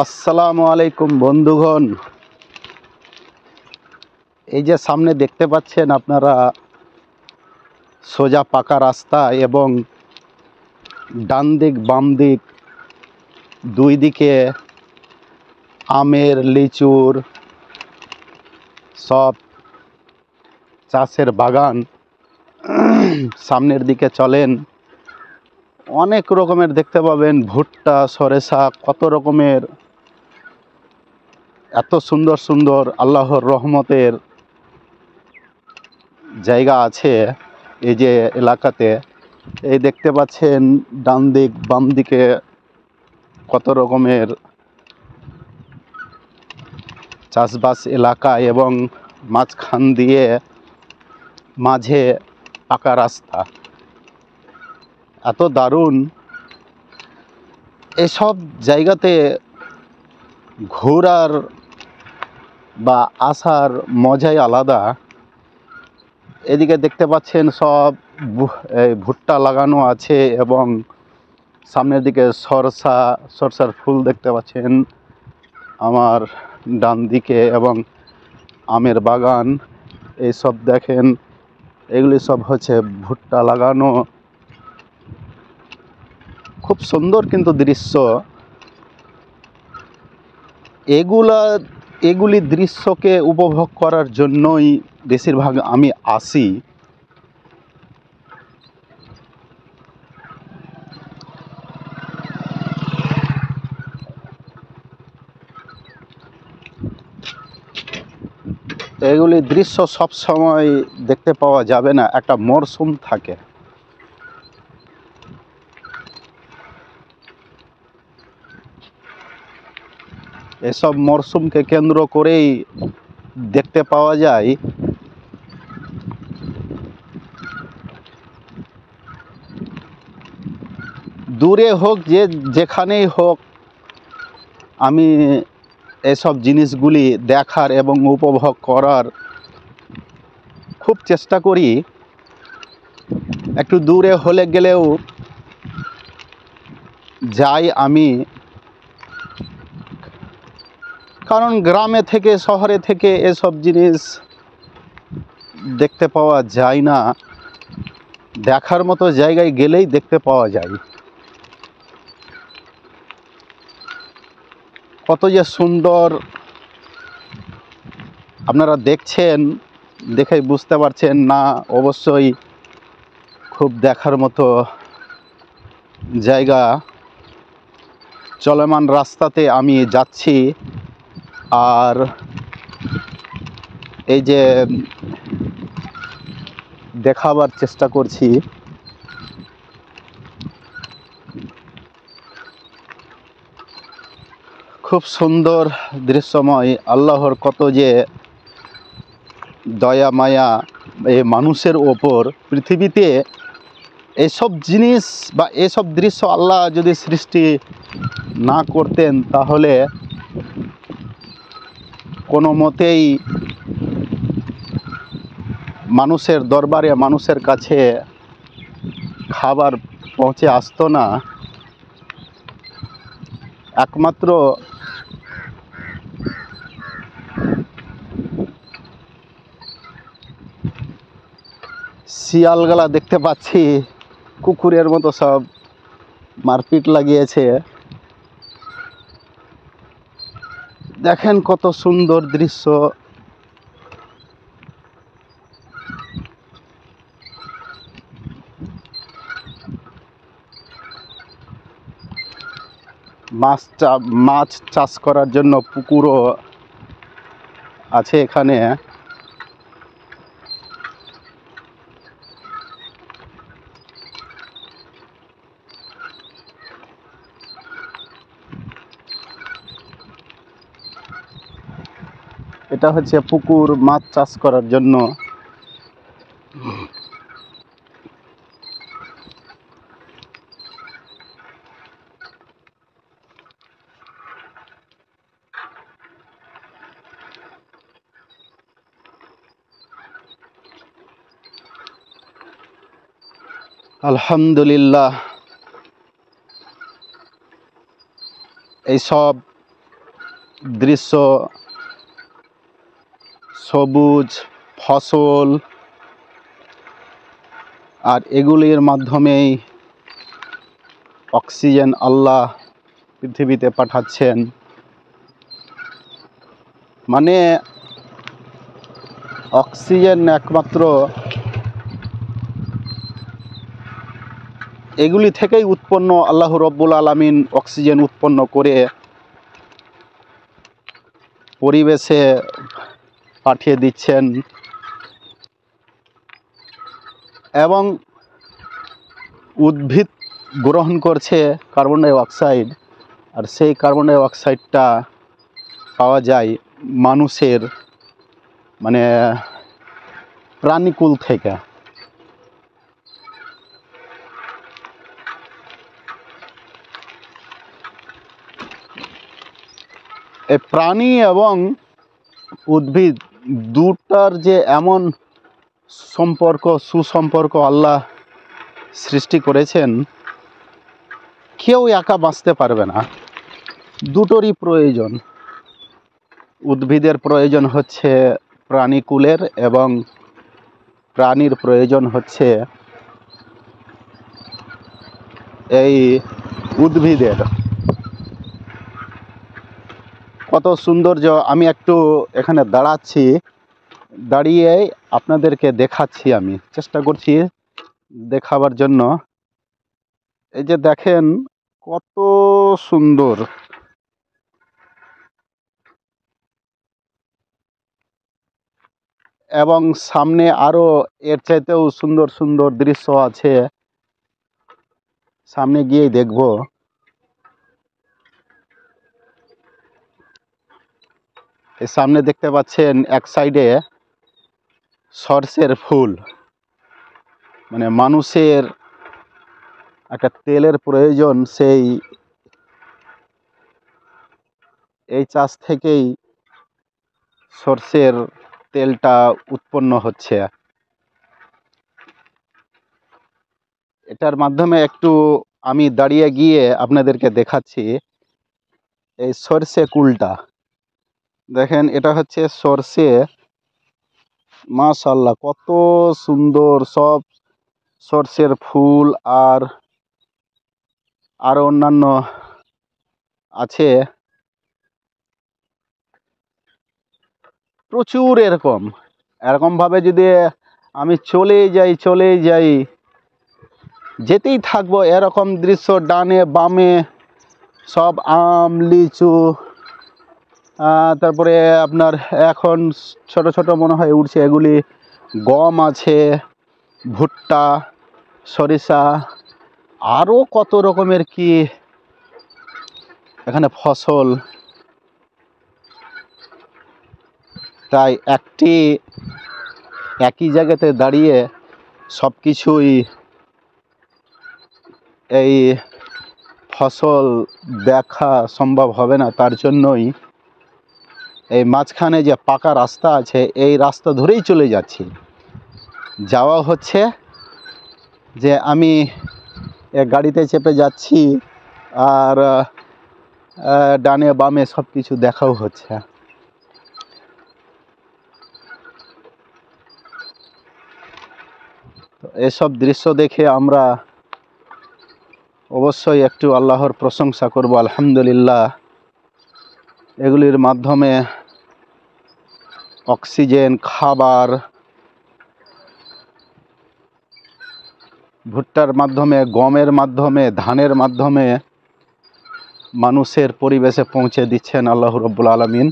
আসসালামু আলাইকুম বন্ধুগণ। এই যে সামনে দেখতে পাচ্ছেন আপনারা সোজা পাকা রাস্তা এবং ডান দিক বাম দিক দুই দিকে আমের লিচুর সব চাষের বাগান। সামনের দিকে চলেন অনেক রকমের দেখতে পাবেন ভুট্টা সরেসা কত রকমের এত সুন্দর সুন্দর আল্লাহর রহমতের জায়গা আছে এই যে এলাকাতে। এই দেখতে পাচ্ছেন ডান দিক বাম দিকে কত রকমের চাষবাস এলাকা এবং মাঝখান দিয়ে মাঝে পাকা রাস্তা, এত দারুণ। এসব জায়গাতে ঘোরার বা আসার মজাই আলাদা। এদিকে দেখতে পাচ্ছেন সব ভুট্টা লাগানো আছে এবং সামনের দিকে সরষার ফুল দেখতে পাচ্ছেন আমার ডান দিকে এবং আমের বাগান। এইসব দেখেন, এগুলি সব হচ্ছে ভুট্টা লাগানো। খুব সুন্দর কিন্তু দৃশ্য। এগুলি দৃশ্যকে উপভোগ করার জন্যই বেশিরভাগ আমি আসি। এগুলি দৃশ্য সব সময় দেখতে পাওয়া যাবে না, একটা মরশুম থাকে। এসব মরশুমকে কেন্দ্র করেই দেখতে পাওয়া যায়। দূরে হোক যেখানেই হোক, আমি এসব জিনিসগুলি দেখার এবং উপভোগ করার খুব চেষ্টা করি। একটু দূরে হলে গেলেও যাই আমি, কারণ গ্রামে থেকে শহরে থেকে এসব জিনিস দেখতে পাওয়া যায় না। দেখার মতো জায়গায় গেলেই দেখতে পাওয়া যায়। কত যে সুন্দর আপনারা দেখছেন, দেখেই বুঝতে পারছেন না? অবশ্যই খুব দেখার মতো জায়গা। চলমান রাস্তাতে আমি যাচ্ছি আর এই যে দেখাবার চেষ্টা করছি। খুব সুন্দর দৃশ্যময়। আল্লাহর কত যে দয়া মায়া এই মানুষের ওপর। পৃথিবীতে এসব জিনিস বা এসব দৃশ্য আল্লাহ যদি সৃষ্টি না করতেন তাহলে কোনো মতেই মানুষের দরবারে মানুষের কাছে খাবার পৌঁছে আসতো না। একমাত্র শিয়ালগুলা দেখতে পাচ্ছি কুকুরের মতো সব মারপিট লাগিয়েছে। দেখেন কত সুন্দর দৃশ্য। মাছ চাষ করার জন্য পুকুরও আছে এখানে। এটা হচ্ছে পুকুর, মাছ চাষ করার জন্য। আলহামদুলিল্লাহ, এইসব দৃশ্য, সবুজ ফসল, আর এগুলির মাধ্যমেই অক্সিজেন আল্লাহ পৃথিবীতে পাঠাচ্ছেন। মানে অক্সিজেন একমাত্র এগুলি থেকেই উৎপন্ন। আল্লাহ রব্বুল আলামিন অক্সিজেন উৎপন্ন করে পরিবেশে পাঠিয়ে দিচ্ছেন, এবং উদ্ভিদ গ্রহণ করছে কার্বন ডাই অক্সাইড, আর সেই কার্বন ডাই অক্সাইডটা পাওয়া যায় মানুষের মানে প্রাণীকুল থেকে। এই প্রাণী এবং উদ্ভিদ দুটার যে এমন সম্পর্ক, সুসম্পর্ক আল্লাহ সৃষ্টি করেছেন, কেউ একা বাঁচতে পারবে না, দুটোরই প্রয়োজন। উদ্ভিদের প্রয়োজন হচ্ছে প্রাণীকুলের, এবং প্রাণীর প্রয়োজন হচ্ছে এই উদ্ভিদের। কত সৌন্দর্য! আমি একটু এখানে দাঁড়াচ্ছি, দাঁড়িয়ে আপনাদেরকে দেখাচ্ছি, আমি চেষ্টা করছি দেখাবার জন্য। এই যে দেখেন কত সুন্দর, এবং সামনে আরো এর চাইতেও সুন্দর সুন্দর দৃশ্য আছে, সামনে গিয়ে দেখব। এই সামনে দেখতে পাচ্ছেন এক সাইডে সরষের ফুল, মানে মানুষের একটা তেলের প্রয়োজন, এই চাষ থেকেই সরষের তেলটা উৎপন্ন হচ্ছে। এটার মাধ্যমে একটু আমি দাঁড়িয়ে গিয়ে আপনাদেরকে দেখাচ্ছি। এই সরষে কুলটা দেখেন, এটা হচ্ছে সরষে। মাশাআল্লাহ, কত সুন্দর! সব সরষের ফুল আর আরো অন্যান্য আছে প্রচুর। এরকম ভাবে যদি আমি চলে যাই যেতেই থাকবো, এরকম দৃশ্য ডানে বামে সব আম, লিচু, তারপরে আপনার এখন ছোট ছোট মনে হয় উঠছে, এগুলি গম আছে, ভুট্টা, সরিষা, আরও কত রকমের কি এখানে ফসল। তাই একই জায়গাতে দাঁড়িয়ে সব কিছুই এই ফসল দেখা সম্ভব হবে না। তার জন্যই এই মাঝখানে যে পাকা রাস্তা আছে, এই রাস্তা ধরেই চলে যাচ্ছি। যাওয়া হচ্ছে যে আমি গাড়িতে চেপে যাচ্ছি, আর ডানে বামে সব কিছু দেখাও হচ্ছে। তো এসব দৃশ্য দেখে আমরা অবশ্যই একটু আল্লাহর প্রশংসা করব, আলহামদুলিল্লাহ। এগুলির মাধ্যমে অক্সিজেন, খাবার, ভুট্টার মাধ্যমে, গমের মাধ্যমে, ধানের মাধ্যমে মানুষের পরিবেশে পৌঁছে দিচ্ছেন আল্লাহ রব্বুল আলামিন।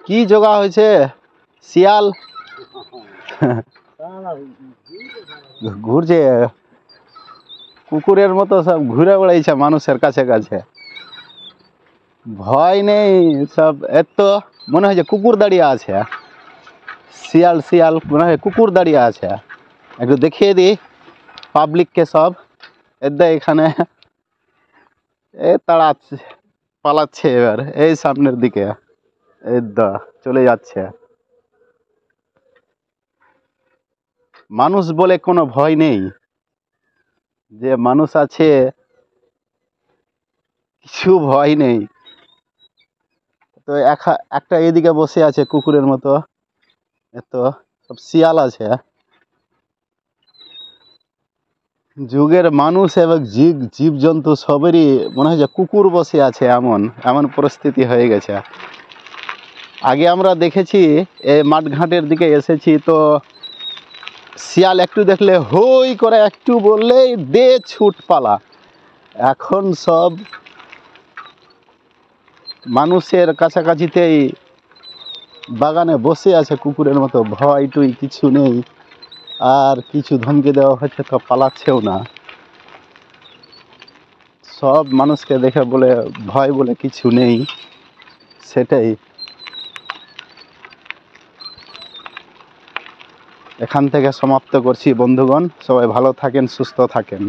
কি জোগা হয়েছে? শিয়াল ঘুরছে, কুকুরের মতো সব ঘুরে বেড়াইছে মানুষের কাছে কাছে, ভয় নেই সব। এত মনে হয় যে কুকুর দাঁড়িয়ে আছে, শিয়াল মনে হয় কুকুর দাঁড়িয়ে আছে। একটু দেখিয়ে দিই পাবলিককে সব। এখানে তাড়াচ্ছে, পালাচ্ছে এবার এই সামনের দিকে, চলে যাচ্ছে। মানুষ বলে কোনো ভয় নেই, যে মানুষ আছে কিছু ভয় নেই। তো একটা এদিকে বসে আছে কুকুরের মতো, এত সব শিয়াল আছে। যুগের মানুষ এবং জীবজন্তু সবেরই মনে হয় যে কুকুর বসে আছে, এমন এমন পরিস্থিতি হয়ে গেছে। আগে আমরা দেখেছি এই মাঠঘাটের দিকে এসেছি তো শিয়াল একটু দেখলে হই করে একটু বললেই ছুট পালা। এখন সব মানুষের কাছাকাছিতেই বাগানে বসে আছে কুকুরের মতো, ভয় টুই কিছু নেই। আর কিছু ধমকি দেওয়া হচ্ছে তো পালাচ্ছেও না। সব মানুষকে দেখে বলে ভয় বলে কিছু নেই, সেটাই। এখান থেকে সমাপ্ত করছি বন্ধুগণ, সবাই ভালো থাকেন, সুস্থ থাকেন।